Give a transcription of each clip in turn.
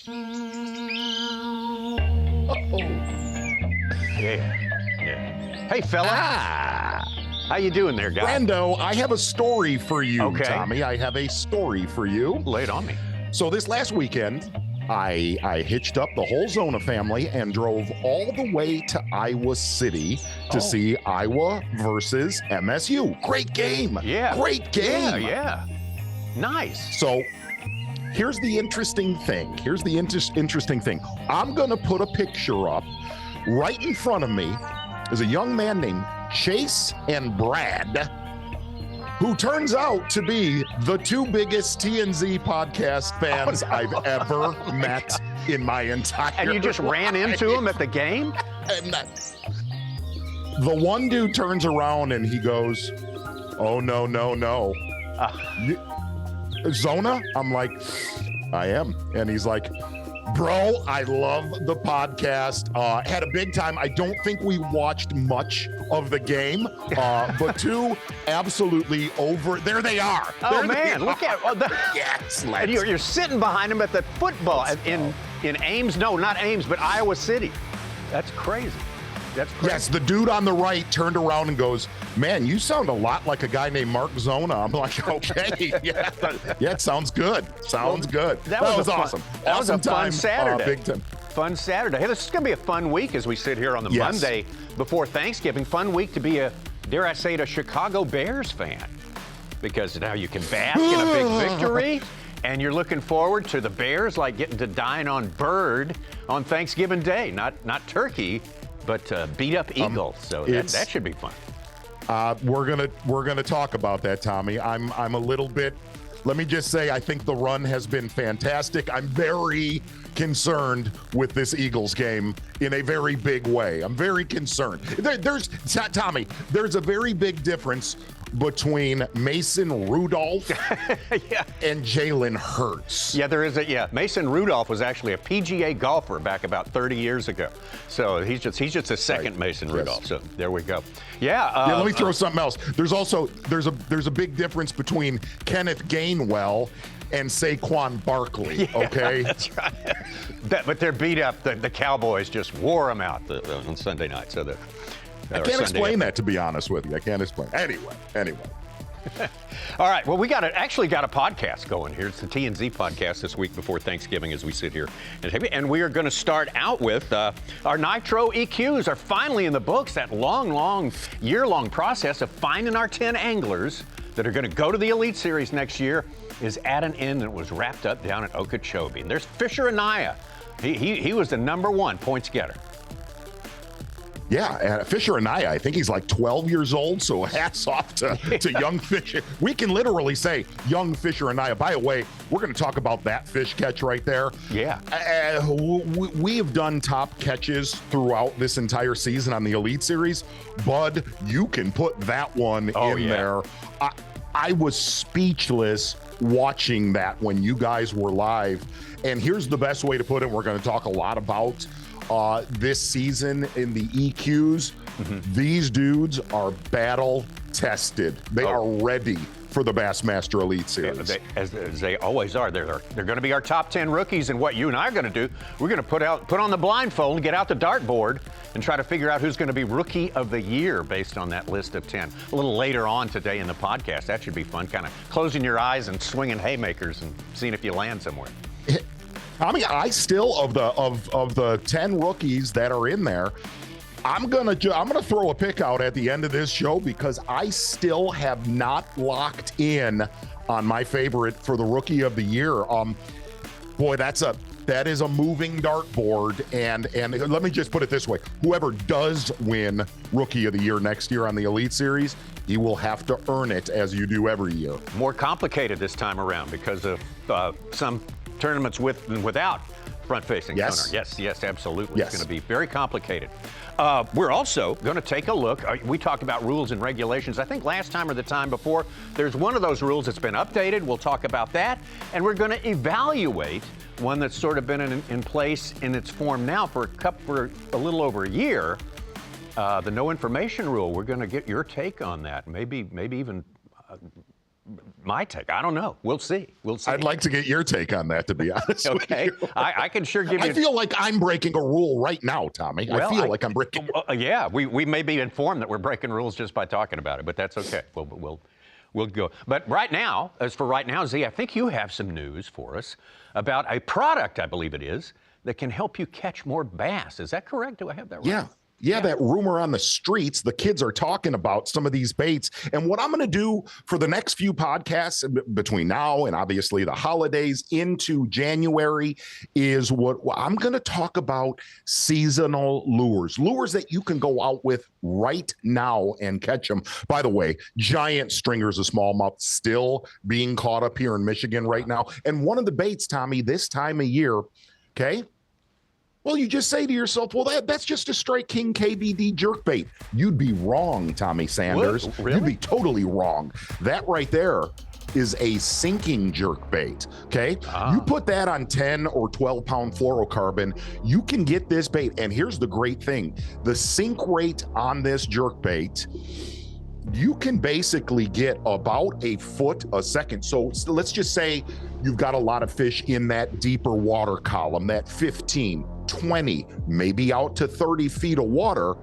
Yeah. Hey, fella. How you doing there, guy? Brando, I have a story for you, Okay. Tommy. I have a story for you. Lay it on me. So this last weekend, I hitched up the whole Zona family and drove all the way to Iowa City to see Iowa versus MSU. Great game. Yeah. Great game. Yeah. Nice. So here's the interesting thing. Interesting thing. I'm going to put a picture up. Right in front of me is a young man named Chase and Brad, who turns out to be the two biggest TnZ podcast fans I've ever met in my entire And you just ran into him at the game? And the one dude turns around and he goes, "Oh, no. Zona?" I'm like, "I am." And he's like, "Bro, I love the podcast. Had a big time. I don't think we watched much of the game, but two absolutely over. There they are. Oh, man, look at Yes, and you're sitting behind him at the football in Ames. No, not Ames, but Iowa City. That's crazy. That's crazy. Yes, the dude on the right turned around and goes, "Man, you sound a lot like a guy named Mark Zona." I'm like, "Okay, yeah, it sounds good. Sounds good." That was awesome. That was a Awesome fun time, Saturday. big time. Fun Saturday. Hey, this is going to be a fun week as we sit here on the Yes. Monday before Thanksgiving. Fun week to be dare I say it, a Chicago Bears fan. Because now you can bask in a big victory, and you're looking forward to the Bears like getting to dine on bird on Thanksgiving Day. Not turkey, but beat up eagle. So that should be fun. We're gonna talk about that, Tommy. I'm a little bit. Let me just say, I think the run has been fantastic. I'm very concerned with this Eagles game in a very big way. I'm very concerned. Tommy, there's a very big difference between Mason Rudolph and Jalen Hurts. Yeah, there is Mason Rudolph was actually a PGA golfer back about 30 years ago. So he's just a second Right. Mason Yes. Rudolph. So there we go. Let me throw something else. There's a big difference between Kenneth Gainwell and Saquon Barkley. Okay, that's right. But they're beat up. The Cowboys just wore them out on Sunday night. So I can't explain that, to be honest with you. I can't explain. Anyway. All right. Well, we actually got a podcast going here. It's the TnZ podcast this week before Thanksgiving as we sit here. And we are going to start out with our Nitro EQs are finally in the books. That long, year-long process of finding our 10 anglers that are going to go to the Elite Series next year is at an end, and it was wrapped up down at Okeechobee. And there's Fisher Anaya. He was the #1 points getter. Yeah, Fisher Anaya, I think he's like 12 years old, so hats off to young Fisher. We can literally say young Fisher Anaya. By the way, we're going to talk about that fish catch right there. Yeah. We have done top catches throughout this entire season on the Elite Series. Bud, you can put that one in there. I was speechless watching that when you guys were live. And here's the best way to put it. We're going to talk a lot about this season in the EQs. These dudes are battle tested. They are ready for the Bassmaster Elite Series. As they always are. They're going to be our top 10 rookies, and what you and I are going to do, we're going to put on the blindfold, get out the dartboard, and try to figure out who's going to be Rookie of the Year based on that list of 10. A little later on today in the podcast. That should be fun, kind of closing your eyes and swinging haymakers and seeing if you land somewhere. I mean, I still of the 10 rookies that are in there, I'm gonna throw a pick out at the end of this show because I still have not locked in on my favorite for the Rookie of the Year. Boy, that is a moving dartboard, and let me just put it this way: whoever does win Rookie of the Year next year on the Elite Series, he will have to earn it as you do every year. More complicated this time around because of some tournaments with and without front-facing sonar. Yes, absolutely. Yes. It's going to be very complicated. We're also going to take a look. We talked about rules and regulations. I think last time or the time before, there's one of those rules that's been updated. We'll talk about that. And we're going to evaluate one that's sort of been in place in its form now for a little over a year. The no information rule. We're going to get your take on that. Maybe even my take. I don't know. We'll see. We'll see. I'd like to get your take on that, to be honest. Okay. With you. I can sure give you. I feel like I'm breaking a rule right now, Tommy. Well, I feel like I'm breaking. Yeah, we may be informed that we're breaking rules just by talking about it, but that's okay. We'll go. But right now, Z, I think you have some news for us about a product, I believe it is, that can help you catch more bass. Is that correct? Do I have that right? Yeah, that rumor on the streets, the kids are talking about some of these baits. And what I'm going to do for the next few podcasts between now and obviously the holidays into January is what I'm going to talk about: seasonal lures that you can go out with right now and catch them. By the way, giant stringers of smallmouth still being caught up here in Michigan right now. And one of the baits, Tommy, this time of year, okay? Well, you just say to yourself, well, that's just a straight king KVD jerkbait. You'd be wrong, Tommy Sanders. What? Really? You'd be totally wrong. That right there is a sinking jerkbait, okay? You put that on 10 or 12-pound fluorocarbon, you can get this bait. And here's the great thing. The sink rate on this jerkbait, you can basically get about a foot a second. So let's just say you've got a lot of fish in that deeper water column, that 15, 20, maybe out to 30 feet of water.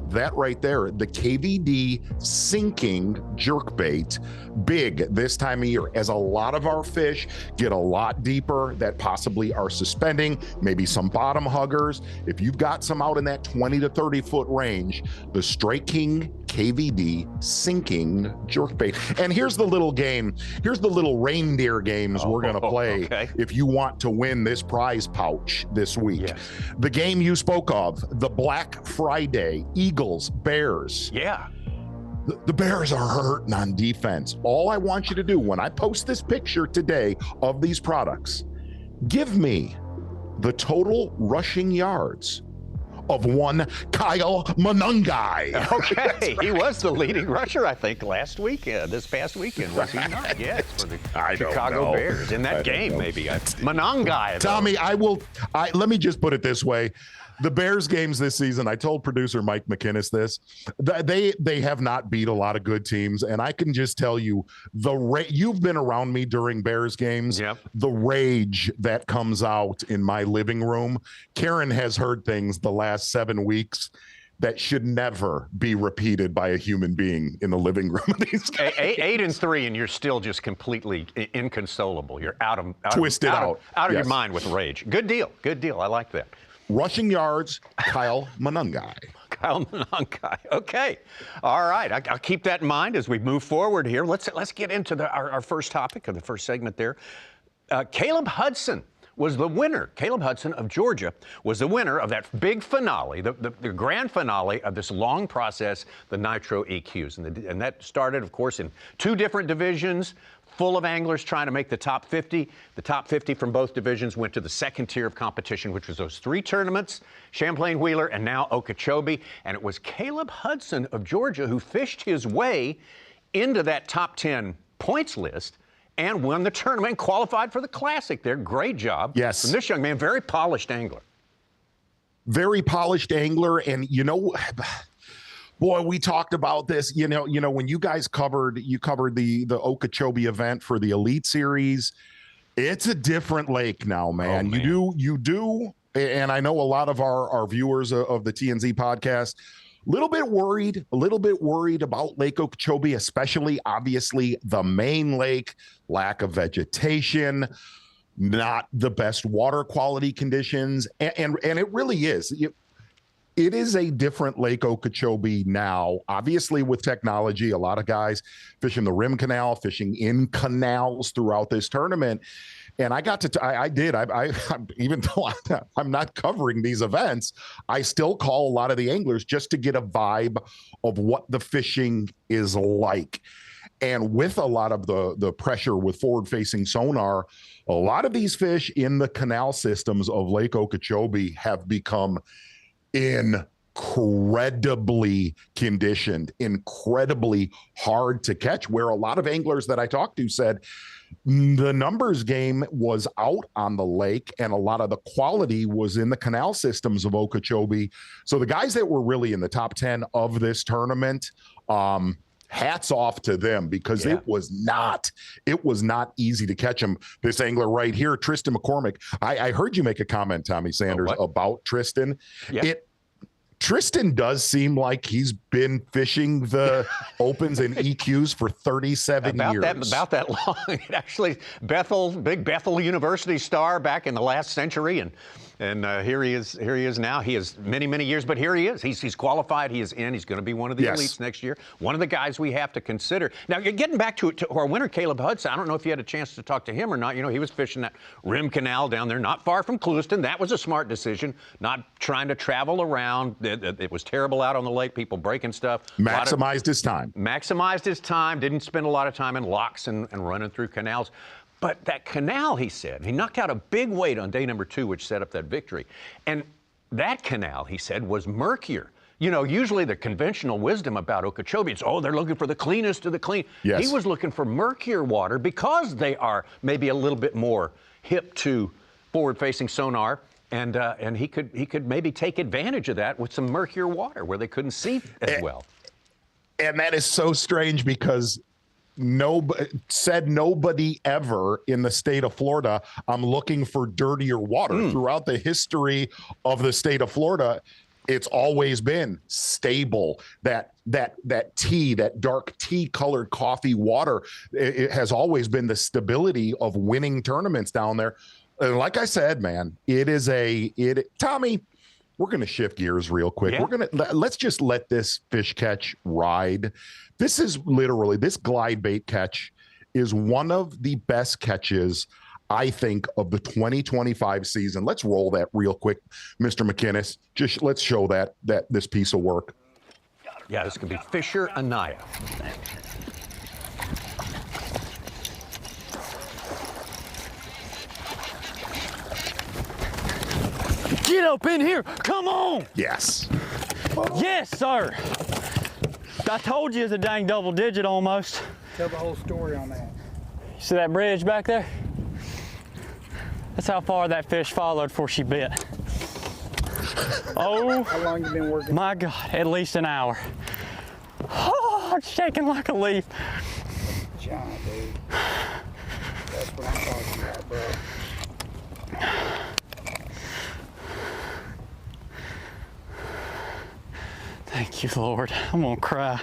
That right there, the KVD sinking jerkbait, big this time of year, as a lot of our fish get a lot deeper that possibly are suspending, maybe some bottom huggers. If you've got some out in that 20 to 30 foot range, the Straight King KVD sinking jerkbait. And here's the little game. Here's the little reindeer games we're going to play if you want to win this prize pouch this week. Yes. The game you spoke of, the Black Friday Eagles, Bears. Yeah. The Bears are hurting on defense. All I want you to do when I post this picture today of these products, give me the total rushing yards of one Kyle Monungai. Okay, he was the leading rusher, I think, this past weekend, was he not? Yes, for the Chicago Bears. In that game, maybe. Monungai. Tommy, let me just put it this way. The Bears games this season, I told producer Mike McInnes this, they have not beat a lot of good teams. And I can just tell you, you've been around me during Bears games, the rage that comes out in my living room. Karen has heard things the last 7 weeks that should never be repeated by a human being in the living room of these guys. 8-3, and you're still just completely inconsolable. You're out of your mind with rage. Good deal. I like that. Rushing yards, Kyle Monungai. Kyle Monungai. Okay. All right. I'll keep that in mind as we move forward here. Let's get into our first topic of the first segment there. Caleb Hudson was the winner. Caleb Hudson of Georgia was the winner of that big finale, the grand finale of this long process, the Nitro EQs. And that started, of course, in 2 different divisions, full of anglers trying to make the top 50. The top 50 from both divisions went to the second tier of competition, which was those 3 tournaments, Champlain Wheeler and now Okeechobee. And it was Caleb Hudson of Georgia who fished his way into that top 10 points list and won the tournament and qualified for the Classic there. Great job. Yes. From this young man, very polished angler. Very polished angler. And, boy, we talked about this, when you guys covered the Okeechobee event for the Elite Series. It's a different lake now, man. You do. And I know a lot of our viewers of the TnZ podcast, a little bit worried about Lake Okeechobee, especially obviously the main lake, lack of vegetation, not the best water quality conditions. And it really is. It is a different Lake Okeechobee now, obviously with technology. A lot of guys fishing the rim canal, fishing in canals throughout this tournament. And I even though I'm not covering these events, I still call a lot of the anglers just to get a vibe of what the fishing is like. And with a lot of the pressure with forward-facing sonar, a lot of these fish in the canal systems of Lake Okeechobee have become incredibly conditioned, incredibly hard to catch, where a lot of anglers that I talked to said the numbers game was out on the lake and a lot of the quality was in the canal systems of Okeechobee. So the guys that were really in the top 10 of this tournament hats off to them, because it was not easy to catch him. This angler right here, Tristan McCormick. I heard you make a comment, Tommy Sanders, about Tristan. Yeah. Tristan does seem like he's been fishing the opens and EQs for 37 years. About that long. Actually, big Bethel University star back in the last century, and here he is. Here he is now. He has many years, but here he is. He's qualified. He is in. He's going to be one of the elites next year. One of the guys we have to consider. Now, you're getting back to our winner, Caleb Hudson. I don't know if you had a chance to talk to him or not. You know, he was fishing that Rim Canal down there, not far from Clewiston. That was a smart decision. Not trying to travel around. It was terrible out on the lake. People breaking stuff. Maximized his time. Maximized his time. Didn't spend a lot of time in locks and running through canals. But that canal, he said, he knocked out a big weight on day number 2, which set up that victory. And that canal, he said, was murkier. You know, usually the conventional wisdom about Okeechobee, it's, they're looking for the cleanest of the clean. Yes. He was looking for murkier water because they are maybe a little bit more hip to forward-facing sonar. And he could maybe take advantage of that with some murkier water where they couldn't see as well. And that is so strange, because nobody ever in the state of Florida, I'm looking for dirtier water. Throughout the history of the state of Florida, it's always been stable. That tea, that dark tea colored coffee water, it has always been the stability of winning tournaments down there. And like I said, man, Tommy, we're going to shift gears real quick. Yeah. Let's just let this fish catch ride. This glide bait catch is one of the best catches, I think, of the 2025 season. Let's roll that real quick, Mr. McInnes. Just let's show that this piece of work. Yeah, this could be Fisher Anaya. Get up in here. Come on. Yes. Yes, sir. I told you it's a dang double digit almost. Tell the whole story on that. You see that bridge back there? That's how far that fish followed before she bit. Oh. How long you been working? My God, at least an hour. Oh, it's shaking like a leaf. Giant, dude. That's what I'm talking about, bro. Thank you, Lord. I'm gonna cry.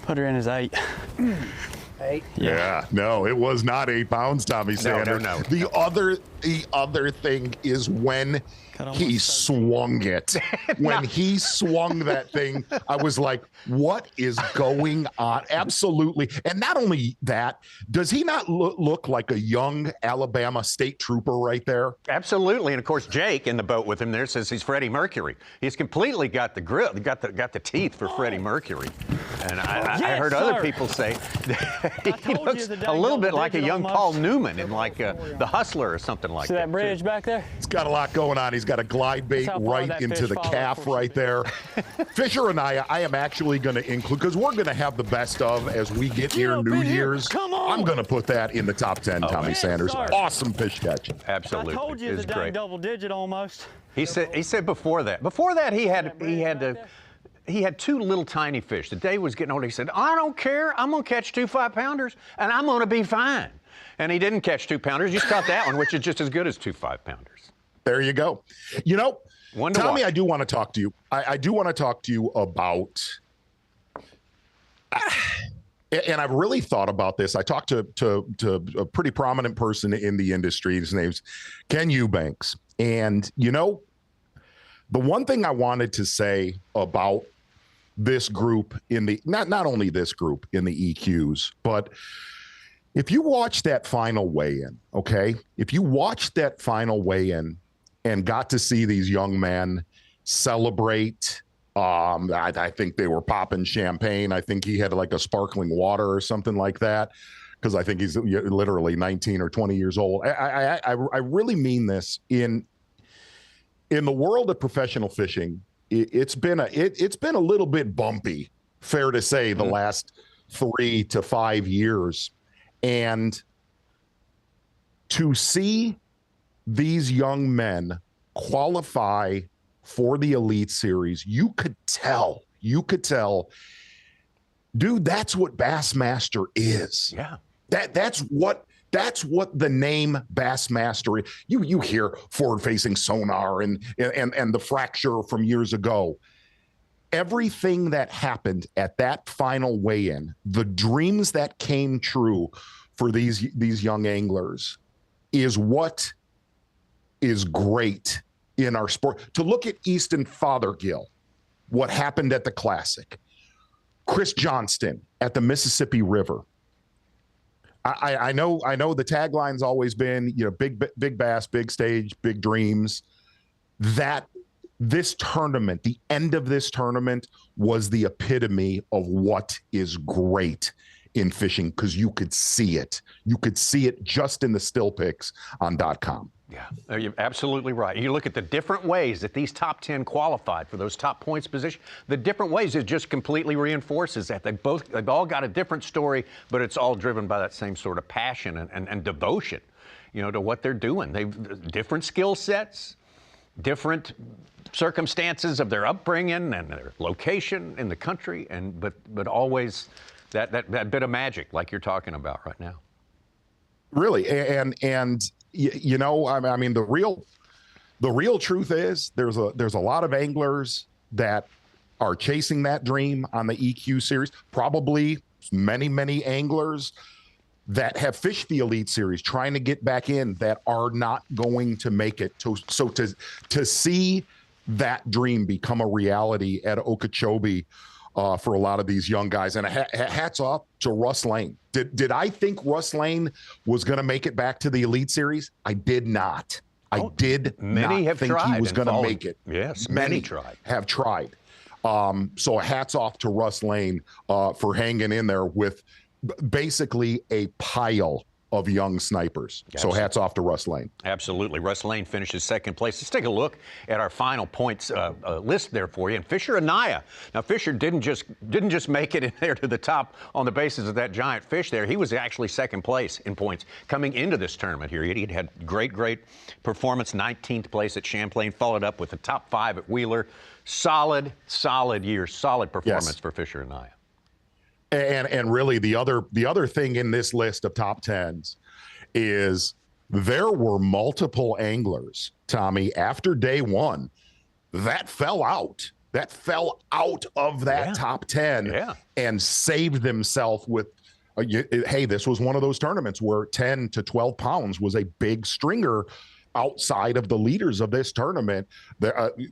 Put her in as 8. 8? Yeah. No, it was not 8 pounds, Tommy Sanders. No. The other thing is when he swung it. When he swung that thing, I was like, what is going on? Absolutely. And not only that, does he not look like a young Alabama state trooper right there? Absolutely. And of course, Jake in the boat with him there says he's Freddie Mercury. He's completely got the grill, got the teeth for Freddie Mercury. And I heard other people say he looks a little bit like a young Paul Newman in like The Hustler or something like that. See that bridge back there? He's got a lot going on. He's got a glide bait right into the calf right there. Fisher and I am actually going to include, because we're going to have the best of as we get near New Year's. Come on. I'm going to put that in the top 10, Tommy Sanders. Sorry. Awesome fish catch. Absolutely. I told you it's a dang double digit almost. He said before that he had 2 little tiny fish. The day was getting older. He said, I don't care. I'm going to catch 2 5-pounders, and I'm going to be fine. And he didn't catch 2-pounders. He just caught that one, which is just as good as 2 5-pounders. There you go. You know, Tommy, watch. I do want to talk to you. I do want to talk to you about, and I've really thought about this. I talked to a pretty prominent person in the industry. His name's Ken Eubanks. And, you know, the one thing I wanted to say about this group in the, not only this group in the EQs, but if you watch that final weigh-in, okay? If you watched that final weigh-in and got to see these young men celebrate, I think they were popping champagne. I think he had like a sparkling water or something like that, because I think he's literally 19 or 20 years old. I really mean this. In the world of professional fishing, it's been a little bit bumpy, fair to say, the last 3 to 5 years. And to see these young men qualify for the Elite Series, you could tell Dude, that's what Bassmaster is. Yeah. That's what the name Bassmaster is. You hear forward-facing sonar and the fracture from years ago. Everything that happened at that final weigh-in, the dreams that came true for these young anglers, is what is great in our sport. To look at Easton Fothergill, what happened at the Classic, Chris Johnston at the Mississippi River. I know the tagline's always been, big bass, big stage, big dreams. That this tournament, the end of this tournament, was the epitome of what is great in fishing, because you could see it. You could see it just in the still pics on .com. Yeah, you're absolutely right. You look at the different ways that these top 10 qualified for those top points position, the different ways, it just completely reinforces that. They've all got a different story, but it's all driven by that same sort of passion and devotion, to what they're doing. They've different skill sets, different circumstances of their upbringing and their location in the country, but always that bit of magic like you're talking about right now. Really, and I mean, the real truth is there's a lot of anglers that are chasing that dream on the EQ series. Probably many anglers that have fished the Elite Series trying to get back in that are not going to make it. So to see that dream become a reality at Okeechobee for a lot of these young guys, and hats off to Russ Lane. Did I think Russ Lane was going to make it back to the Elite Series? I did not. I did not think he was going to make it. Yes, many tried. Have tried. So hats off to Russ Lane for hanging in there with basically a pile of young snipers. Absolutely. So hats off to Russ Lane. Absolutely. Russ Lane finishes second place. Let's take a look at our final points list there for you. And Fisher Anaya. Now, Fisher didn't just make it in there to the top on the basis of that giant fish there. He was actually second place in points coming into this tournament here. He'd had great performance, 19th place at Champlain, followed up with the top 5 at Wheeler. Solid year, solid performance for Fisher Anaya. And really, the other thing in this list of top 10s is there were multiple anglers, Tommy, after day one that fell out of that top 10 and saved themselves with, hey, this was one of those tournaments where 10 to 12 pounds was a big stringer outside of the leaders of this tournament.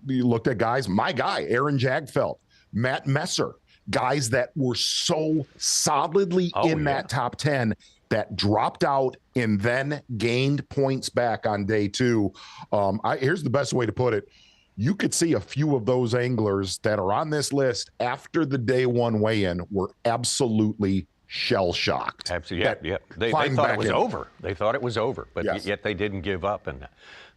You looked at guys, my guy, Aaron Jagfeld, Matt Messer, guys that were so solidly in that top 10 that dropped out and then gained points back on day 2. Here's the best way to put it. You could see a few of those anglers that are on this list after the day 1 weigh-in were absolutely shell-shocked. Absolutely, yeah. They thought it was over. They thought it was over, but yet they didn't give up. And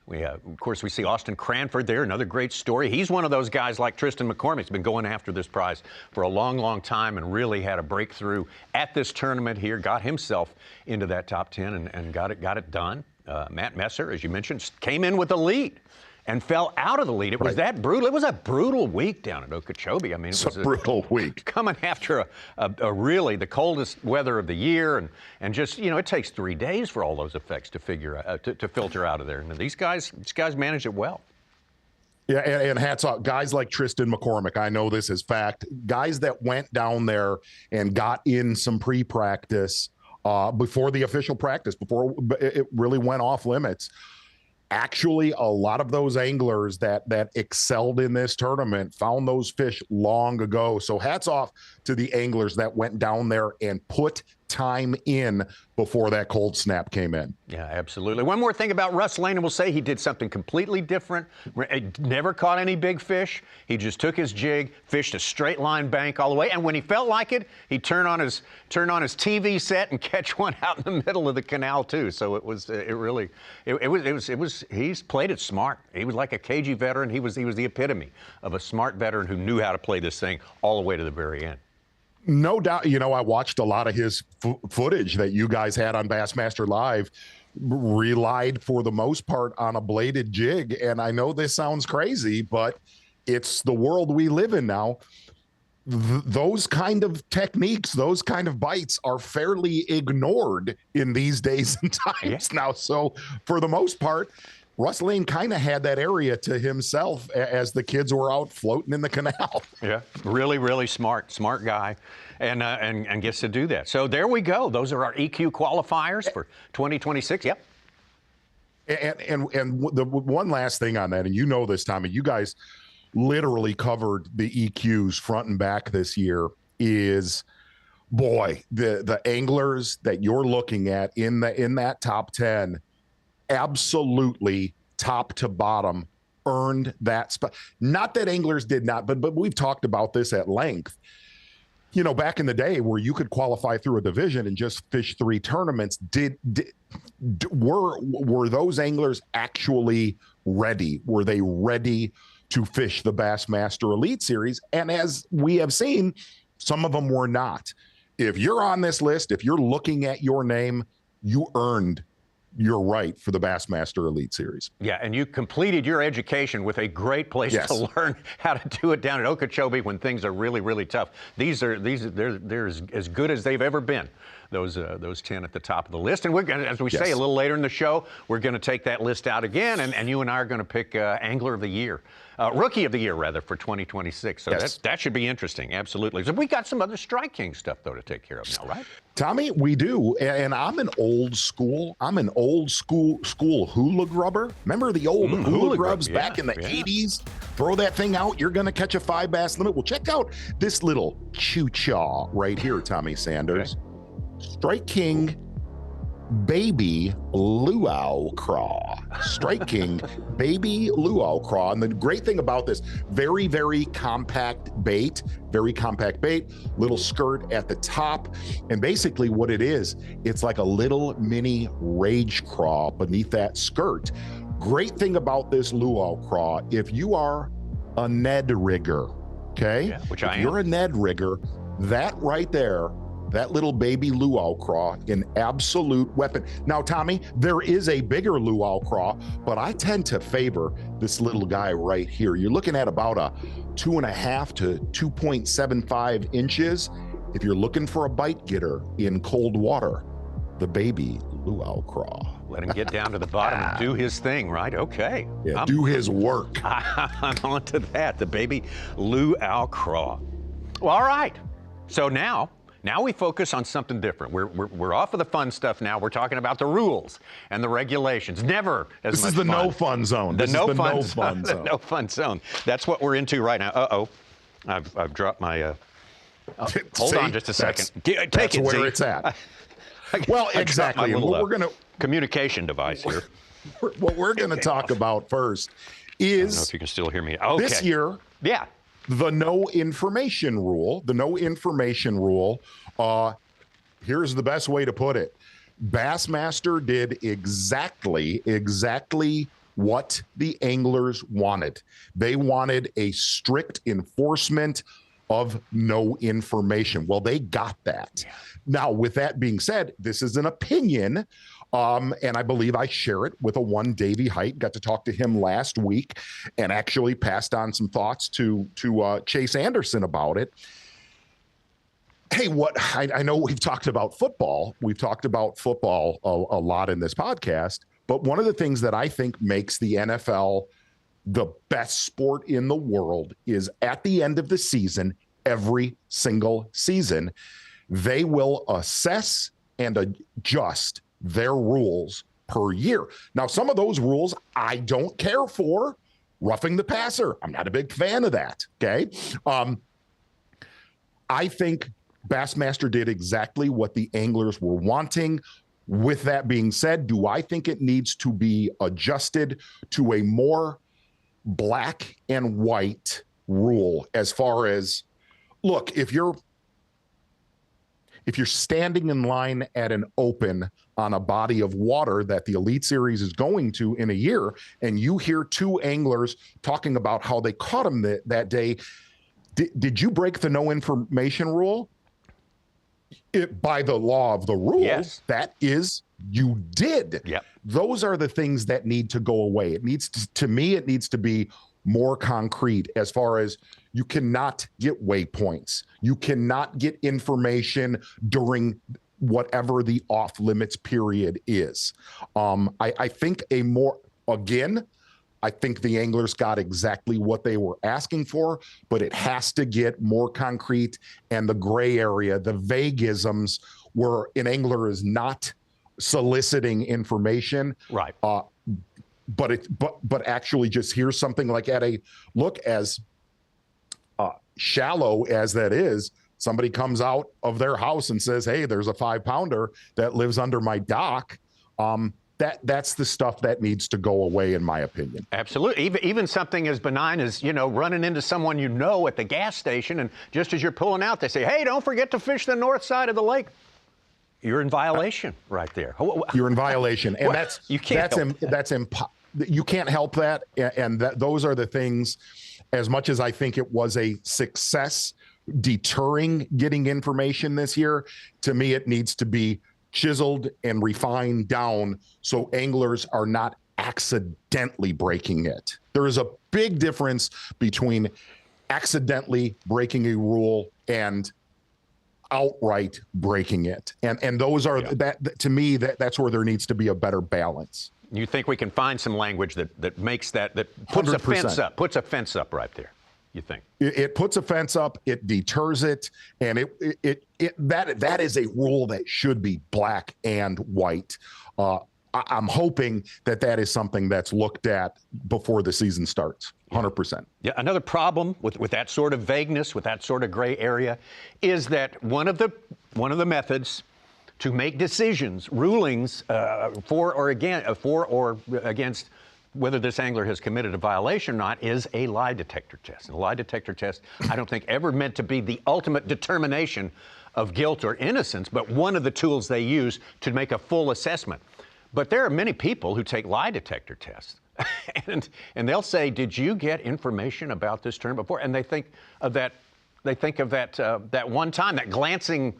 of course, we see Austin Cranford there, another great story. He's one of those guys like Tristan McCormick's been going after this prize for a long time and really had a breakthrough at this tournament here, got himself into that top 10 and got it done. Matt Messer, as you mentioned, came in with the lead and fell out of the lead. It was that brutal. It was a brutal week down at Okeechobee. I mean, it was a brutal week. Coming after a really the coldest weather of the year, and just, it takes 3 days for all those effects to filter out of there. And these guys managed it well. Yeah, and hats off. Guys like Tristan McCormick, I know this is fact. Guys that went down there and got in some pre-practice before the official practice, before it really went off limits. Actually, a lot of those anglers that excelled in this tournament found those fish long ago. So hats off to the anglers that went down there and put time in before that cold snap came in. Yeah, absolutely. One more thing about Russ Lane, and we'll say he did something completely different. Never caught any big fish. He just took his jig, fished a straight line bank all the way, and when he felt like it, he'd turn on his TV set and catch one out in the middle of the canal too. So he's played it smart. He was like a cagey veteran. He was the epitome of a smart veteran who knew how to play this thing all the way to the very end. No doubt. I watched a lot of his footage that you guys had on Bassmaster Live, relied for the most part on a bladed jig. And I know this sounds crazy, but it's the world we live in now. those kind of techniques, those kind of bites are fairly ignored in these days and times now. So for the most part, Russ Lane kind of had that area to himself as the kids were out floating in the canal. Yeah, really, really smart guy, and gets to do that. So there we go. Those are our EQ qualifiers for 2026. Yep. And the one last thing on that, and you know this, Tommy, you guys literally covered the EQs front and back this year, is, boy, the anglers that you're looking at in that top 10, absolutely top to bottom earned that spot. Not that anglers did not, but we've talked about this at length. You know, back in the day where you could qualify through a division and just fish 3 tournaments, were those anglers actually ready? Were they ready to fish the Bassmaster Elite Series? And as we have seen, some of them were not. If you're on this list, if you're looking at your name, you earned your right for the Bassmaster Elite Series. Yeah, and you completed your education with a great place to learn how to do it down at Okeechobee when things are really, really tough. They're as good as they've ever been. Those 10 at the top of the list. And we're going to, as we say a little later in the show, we're going to take that list out again, and you and I are going to pick Angler of the Year, Rookie of the Year, rather, for 2026. So that should be interesting, absolutely. So we got some other Strike King stuff, though, to take care of now, right? Tommy, we do. And I'm an old school hula grubber. Remember the old hula grubs back in the 80s? Throw that thing out, you're going to catch a 5 bass limit. Well, check out this little chew-chaw right here, Tommy Sanders. Okay. Strike King Baby Luau Craw. Strike King Baby Luau Craw. And the great thing about this, very, very compact bait, little skirt at the top. And basically what it is, it's like a little mini rage craw beneath that skirt. Great thing about this luau craw, if you are a Ned rigger, okay? Yeah, which I am. You're a Ned rigger, that right there, that little baby luau craw, an absolute weapon. Now, Tommy, there is a bigger luau craw, but I tend to favor this little guy right here. You're looking at about a 2.5 to 2.75 inches. If you're looking for a bite getter in cold water, the baby luau craw. Let him get down to the bottom and do his thing, right? Okay. Yeah, do his work. I'm on to that, the baby luau craw. Well, all right. So now we focus on something different. We're off of the fun stuff now. We're talking about the rules and the regulations. Never as much fun. This is the no fun zone. The no fun zone. That's what we're into right now. Uh-oh. I've dropped my... hold on just a second. Take it, where it's at. Well, exactly. My little, what we're gonna communication device here. What we're going to talk about first is... I don't know if you can still hear me. Okay. This year... Yeah. The no information rule, here's the best way to put it. Bassmaster did exactly what the anglers wanted. They wanted a strict enforcement of no information. Well, they got that. Yeah. Now, with that being said, this is an opinion. And I believe I share it with a one Davey Height. Got to talk to him last week and actually passed on some thoughts to Chase Anderson about it. Hey, I know we've talked about football. We've talked about football a lot in this podcast. But one of the things that I think makes the NFL the best sport in the world is at the end of the season, every single season, they will assess and adjust their rules per year. Now, some of those rules I don't care for. Roughing the passer, I'm not a big fan of that, okay? I think Bassmaster did exactly what the anglers were wanting. With that being said, do I think it needs to be adjusted to a more black and white rule as far as, look, if you're standing in line at an open on a body of water that the Elite Series is going to in a year, and you hear 2 anglers talking about how they caught them that day, did you break the no information rule? By the law of the rules, that is, you did. Yep. Those are the things that need to go away. It needs to me, it needs to be more concrete as far as you cannot get waypoints. You cannot get information during whatever the off limits period is. I think I think the anglers got exactly what they were asking for, but it has to get more concrete, and the gray area, the vaguisms where an angler is not soliciting information. Right. But actually just here's something like at a look as shallow as that is, somebody comes out of their house and says, hey, there's a 5-pounder that lives under my dock. That's the stuff that needs to go away, in my opinion. Absolutely. Even something as benign as, running into someone at the gas station, and just as you're pulling out, they say, hey, don't forget to fish the north side of the lake. You're in violation right there. You're in violation. And you can't you can't help that. And those are the things, as much as I think it was a success deterring getting information this year, to me, it needs to be chiseled and refined down so anglers are not accidentally breaking it. There is a big difference between accidentally breaking a rule and outright breaking it. And those are that to me, that's where there needs to be a better balance. You think we can find some language that makes that puts 100%. Puts a fence up right there? You think it puts a fence up, it deters it, and that is a rule that should be black and white. I'm hoping that is something that's looked at before the season starts. 100%. Yeah. Another problem with that sort of vagueness, with that sort of gray area, is that one of the methods to make decisions, rulings for or against whether this angler has committed a violation or not, is a lie detector test. And a lie detector test, I don't think ever meant to be the ultimate determination of guilt or innocence, but one of the tools they use to make a full assessment. But there are many people who take lie detector tests, and they'll say, "Did you get information about this tournament before?" And they think of that. That one time, that glancing,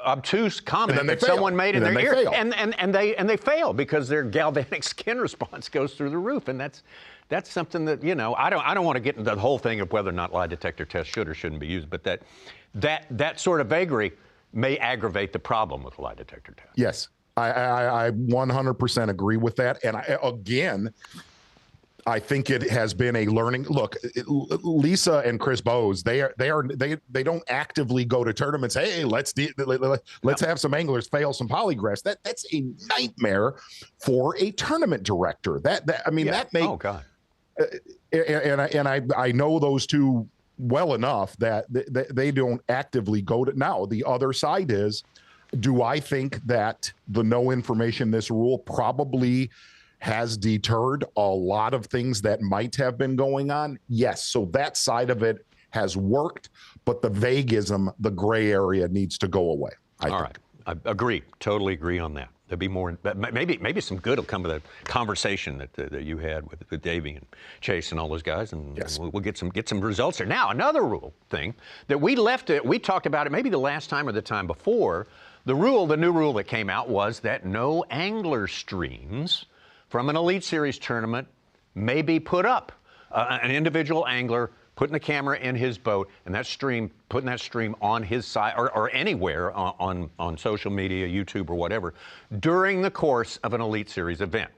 obtuse comment that someone made in their ear, and they fail because their galvanic skin response goes through the roof, and that's something that I don't want to get into the whole thing of whether or not lie detector tests should or shouldn't be used, but that sort of vagary may aggravate the problem with a lie detector test. Yes, I 100% agree with that, and I think it has been a learning. Look, Lisa and Chris Bowes, they don't actively go to tournaments. Hey, let's have some anglers fail some polygraphs. That's a nightmare for a tournament director. That makes. Oh God. And I know those two well enough that they don't actively go to. Now the other side is, do I think that the no information this rule probably has deterred a lot of things that might have been going on? Yes. So that side of it has worked, but the vaguism, the gray area needs to go away. I think. Right. I agree. Totally agree on that. There'll be more, maybe some good will come of the conversation that you had with Davey and Chase and all those guys, and yes, we'll get some results there. Now, another rule thing that we talked about it maybe the last time or the time before. The new rule that came out was that no angler streams from an Elite Series tournament may be put up. An individual angler putting the camera in his boat and putting that stream on his side or anywhere on social media, YouTube or whatever, during the course of an Elite Series event.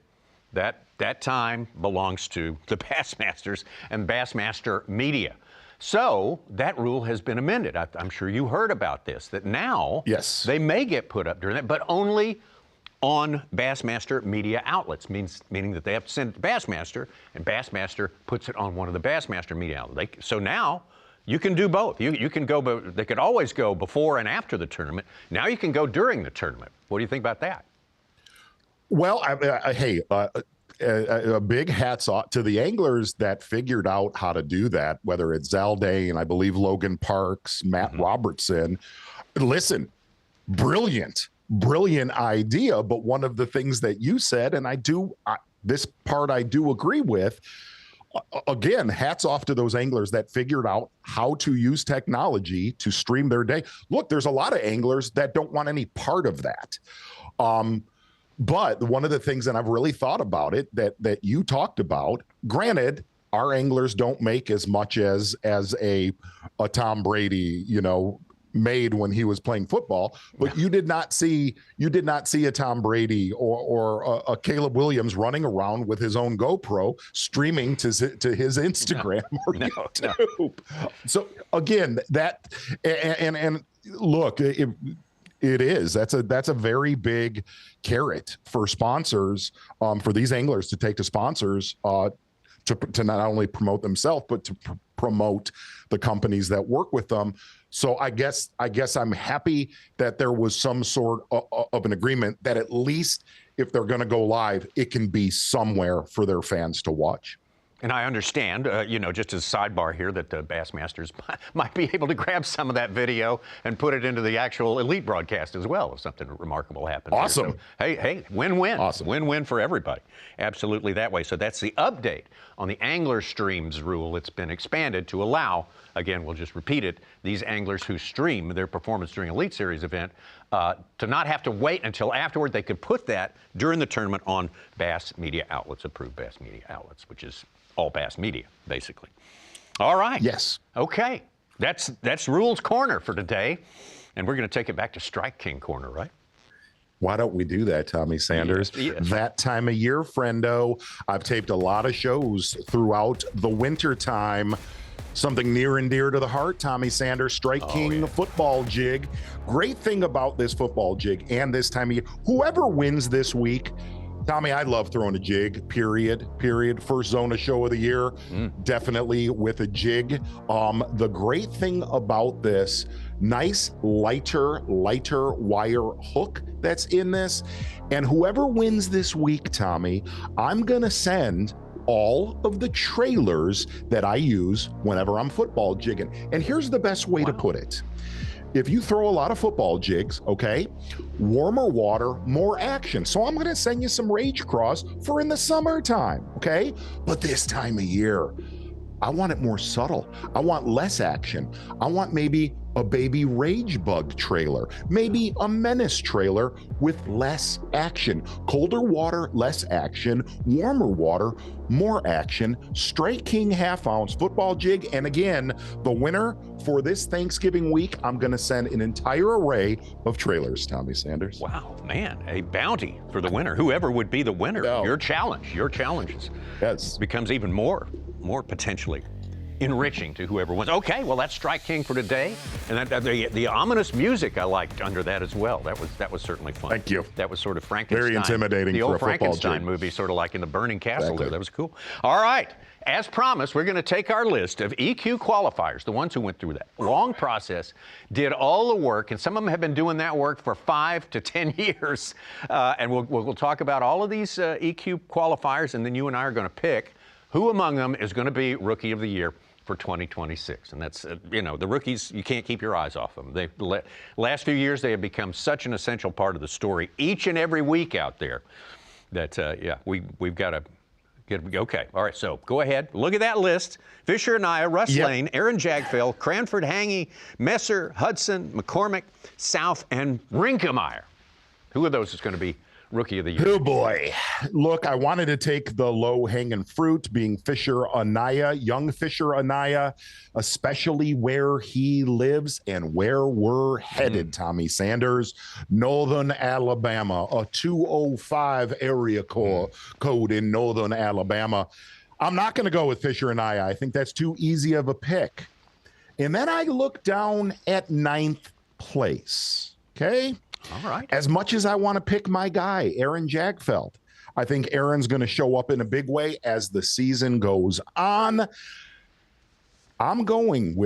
That time belongs to the Bassmasters and Bassmaster media. So that rule has been amended. I'm sure you heard about this, that now yes, they may get put up during that, but only on Bassmaster media outlets, meaning that they have to send it to Bassmaster, and Bassmaster puts it on one of the Bassmaster media outlets. So now you can do both. You can go, but they could always go before and after the tournament. Now you can go during the tournament. What do you think about that? Well, a big hats off to the anglers that figured out how to do that, whether it's Zalday and I believe Logan Parks, Matt Robertson. Listen, brilliant idea. But one of the things that you said, and this part I do agree with, again, hats off to those anglers that figured out how to use technology to stream their day. Look, there's a lot of anglers that don't want any part of that. But one of the things that I've really thought about it that you talked about, granted, our anglers don't make as much as a Tom Brady, made when he was playing football, but you did not see a Tom Brady or a Caleb Williams running around with his own GoPro streaming to his Instagram or YouTube. No. So again, that and look, it is that's a very big carrot for sponsors, for these anglers to take to sponsors, to not only promote themselves but to promote the companies that work with them. So I guess I'm happy that there was some sort of an agreement that at least if they're going to go live, it can be somewhere for their fans to watch. And I understand, just as a sidebar here, that the Bassmasters might be able to grab some of that video and put it into the actual elite broadcast as well if something remarkable happens. Awesome. So, hey, win-win. Awesome. Win-win for everybody. Absolutely that way. So that's the update on the angler streams rule. It's been expanded to allow, again, we'll just repeat it, these anglers who stream their performance during Elite Series event to not have to wait until afterward. They could put that during the tournament on Bass Media Outlets, approved Bass Media Outlets, which is all Bass Media, basically. All right. Yes. Okay. That's Rules Corner for today. And we're going to take it back to Strike King Corner, right? Why don't we do that, Tommy Sanders? Yes. That time of year, friendo. I've taped a lot of shows throughout the winter time. Something near and dear to the heart, Tommy Sanders, Strike King football jig. Great thing about this football jig and this time of year, whoever wins this week, Tommy, I love throwing a jig, period. First Zona show of the year, definitely with a jig. The great thing about this, nice lighter wire hook that's in this. And whoever wins this week, Tommy, I'm going to send all of the trailers that I use whenever I'm football jigging. And here's the best way to put it. If you throw a lot of football jigs, okay, warmer water, more action. So I'm going to send you some Rage Cross for in the summertime, okay? But this time of year, I want it more subtle. I want less action. I want maybe a baby Rage Bug trailer, maybe a Menace trailer with less action. Colder water, less action. Warmer water, more action. Strike King half ounce football jig. And again, the winner for this Thanksgiving week, I'm going to send an entire array of trailers, Tommy Sanders. Wow, man, a bounty for the winner. Whoever would be the winner, your challenges becomes even more potentially enriching to whoever wins. Okay, well, that's Strike King for today, and the ominous music I liked under that as well. That was certainly fun. Thank you. That was sort of Frankenstein. Very intimidating. The old for a Frankenstein movie, sort of like in the Burning Castle. Exactly. There. That was cool. All right, as promised, we're going to take our list of EQ qualifiers, the ones who went through that long process, did all the work, and some of them have been doing that work for 5 to 10 years. And we'll talk about all of these EQ qualifiers, and then you and I are going to pick who among them is going to be Rookie of the Year for 2026. And that's, the rookies, you can't keep your eyes off them. Last few years, they have become such an essential part of the story each and every week out there that, we've got to get, okay. All right, so go ahead. Look at that list. Fisher Anaya, Russ Lane, Aaron Jagfeld, Cranford Hangy, Messer, Hudson, McCormick, South, and Rinkemeyer. Who of those is going to be Rookie of the Year? Oh boy. Look, I wanted to take the low-hanging fruit, being Fisher Anaya, young Fisher Anaya, especially where he lives and where we're headed, Tommy Sanders. Northern Alabama, a 205 area code in Northern Alabama. I'm not going to go with Fisher Anaya. I think that's too easy of a pick. And then I look down at 9th place, okay? All right. As much as I want to pick my guy, Aaron Jagfeld, I think Aaron's going to show up in a big way as the season goes on. I'm going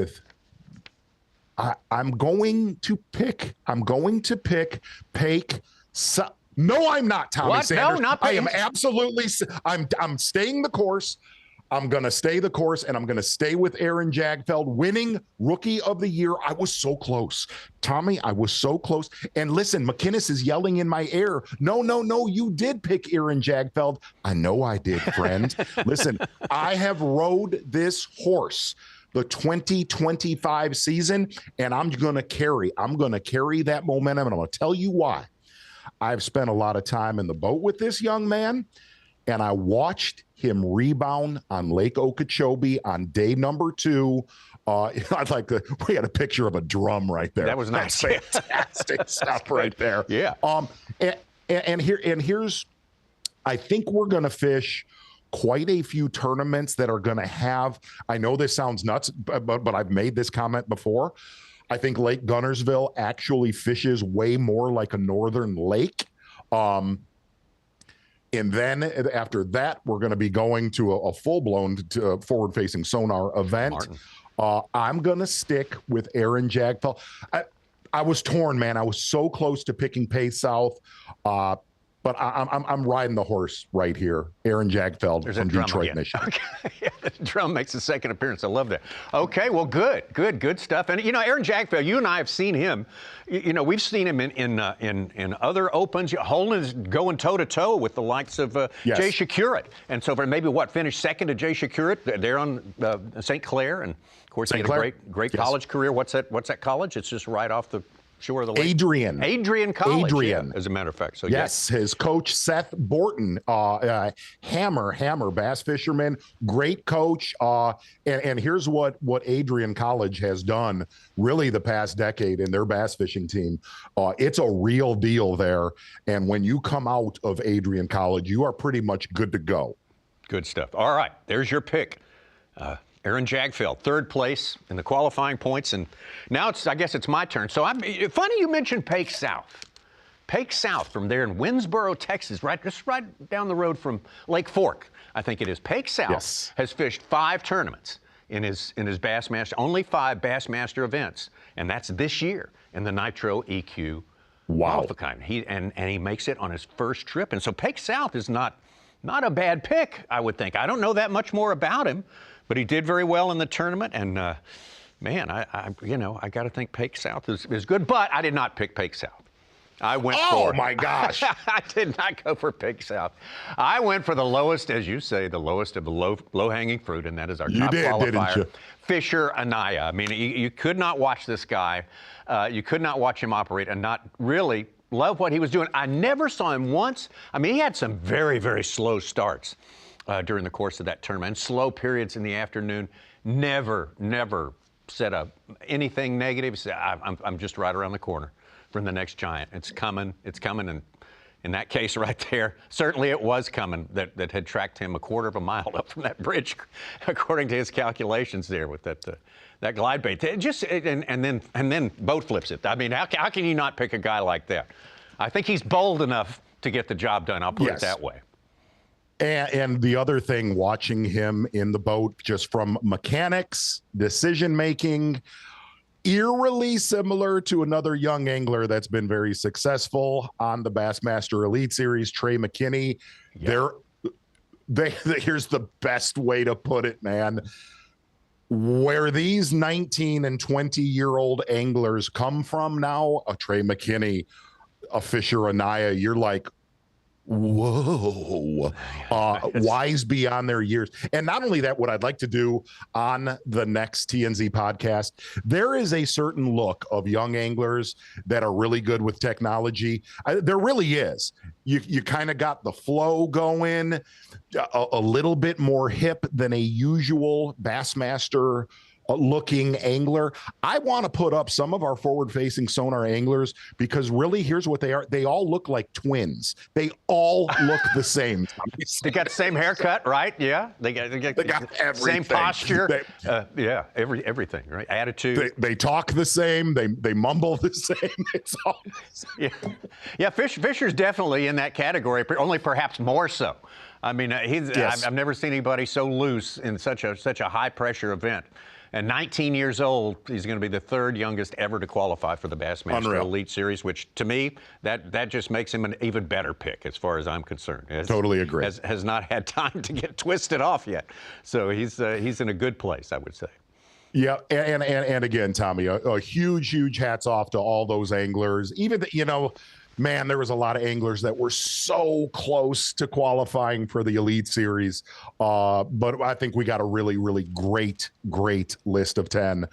to pick Pake. No, I'm not, Tommy What? Sanders. No, not I Pake. am absolutely. I'm staying the course. I'm going to stay the course, and I'm going to stay with Aaron Jagfeld, winning Rookie of the Year. I was so close. Tommy, I was so close. And listen, McInnes is yelling in my ear. No, you did pick Aaron Jagfeld. I know I did, friend. Listen, I have rode this horse the 2025 season, and I'm going to carry that momentum, and I'm going to tell you why. I've spent a lot of time in the boat with this young man, and I watched him rebound on Lake Okeechobee on day number 2. I'd like to. We had a picture of a drum right there. That was nice. That's fantastic stuff right there. Yeah. And here's, I think we're going to fish quite a few tournaments that are going to have. I know this sounds nuts, but I've made this comment before. I think Lake Gunnersville actually fishes way more like a northern lake. And then after that, we're going to be going to a full-blown forward-facing sonar event. I'm going to stick with Aaron Jagfeld. I was torn, man. I was so close to picking Pay South, but I'm riding the horse right here. Aaron Jagfeld from Detroit, Michigan. Okay. Yeah, the drum makes a second appearance. I love that. Okay, well, good stuff. And Aaron Jagfeld, you and I have seen him. We've seen him in other opens. Holden's going toe to toe with the likes of Jay Shakurit, and so for maybe finished second to Jay Shakurit. They're on St. Clair, and of course he had a great college career. What's that college? It's just right off the shore of the lake. Adrian College. Yeah, as a matter of fact. So yes, his coach Seth Borton, hammer bass fisherman, great coach. And here's what Adrian College has done really the past decade in their bass fishing team. It's a real deal there. And when you come out of Adrian College, you are pretty much good to go. Good stuff. All right, there's your pick. Aaron Jagfeld, third place in the qualifying points, and now I guess it's my turn. So funny you mentioned Pake South. Pake South from there in Winsboro, Texas, just right down the road from Lake Fork, I think it is. Pake South has fished 5 tournaments in his Bassmaster, only 5 Bassmaster events, and that's this year in the Nitro EQ. Wow. And he makes it on his first trip, and so Pake South is not a bad pick, I would think. I don't know that much more about him, but he did very well in the tournament, and man, I got to think Pake South is good. But I did not pick Pake South. I went for. Oh my gosh! I did not go for Pake South. I went for the lowest, as you say, the lowest of the low-hanging fruit, and that is our top qualifier, didn't you? Fisher Anaya. I mean, you could not watch this guy. You could not watch him operate and not really love what he was doing. I never saw him once. I mean, he had some very, very slow starts during the course of that tournament, and slow periods in the afternoon. Never said anything negative. He said, I'm just right around the corner from the next giant. It's coming, and in that case right there, certainly it was coming. That had tracked him a quarter of a mile up from that bridge, according to his calculations there with that glide bait. And then boat flips it. I mean, how can you not pick a guy like that? I think he's bold enough to get the job done. I'll put it that way. And the other thing, watching him in the boat, just from mechanics, decision-making, eerily similar to another young angler that's been very successful on the Bassmaster Elite Series, Trey McKinney. Yeah. Here's the best way to put it, man. Where these 19 and 20-year-old anglers come from now, a Trey McKinney, a Fisher Anaya, you're like, whoa, wise beyond their years. And not only that, what I'd like to do on the next TnZ podcast, there is a certain look of young anglers that are really good with technology. There really is. You kind of got the flow going, a little bit more hip than a usual Bassmaster looking angler. I want to put up some of our forward-facing sonar anglers because really, here's what they are. They all look like twins. They all look the same. They got the same haircut, right? Yeah. They got everything. Same posture. Everything, right? Attitude. They talk the same. They mumble the same. It's all the same. Yeah. Fisher's definitely in that category, only perhaps more so. I mean, I've never seen anybody so loose in such a high-pressure event. And 19 years old, he's going to be the 3rd youngest ever to qualify for the Bassmaster Elite Series, which to me, that just makes him an even better pick as far as I'm concerned. Totally agree. Has not had time to get twisted off yet. So he's in a good place, I would say. Yeah, and again, Tommy, a huge hats off to all those anglers. Even man, there was a lot of anglers that were so close to qualifying for the Elite Series. But I think we got a really, really great list of 10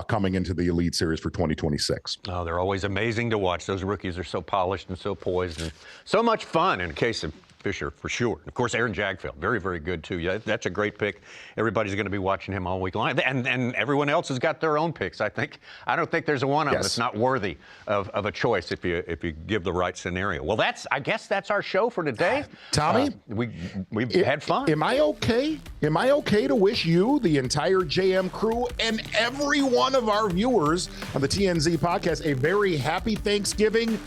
coming into the Elite Series for 2026. Oh, they're always amazing to watch. Those rookies are so polished and so poised and so much fun in the case of Fisher, for sure. Of course, Aaron Jagdfeld, very, very good, too. Yeah, that's a great pick. Everybody's going to be watching him all week long. And everyone else has got their own picks, I think. I don't think there's a one of them that's not worthy of a choice if you give the right scenario. Well, I guess that's our show for today. Tommy? We've had fun. Am I okay? Am I okay to wish you, the entire JM crew, and every one of our viewers on the TnZ podcast a very happy Thanksgiving?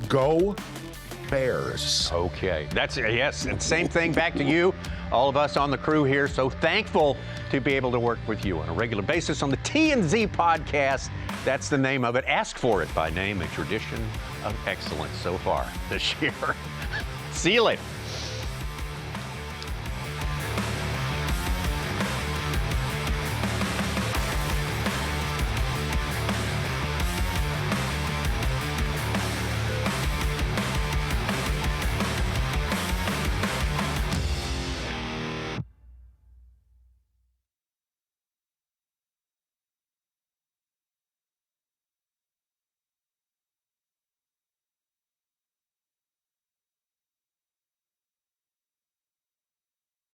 Go Bears. Okay. Yes, and same thing back to you, all of us on the crew here. So thankful to be able to work with you on a regular basis on the TnZ podcast. That's the name of it. Ask for it by name, a tradition of excellence so far this year. See you later.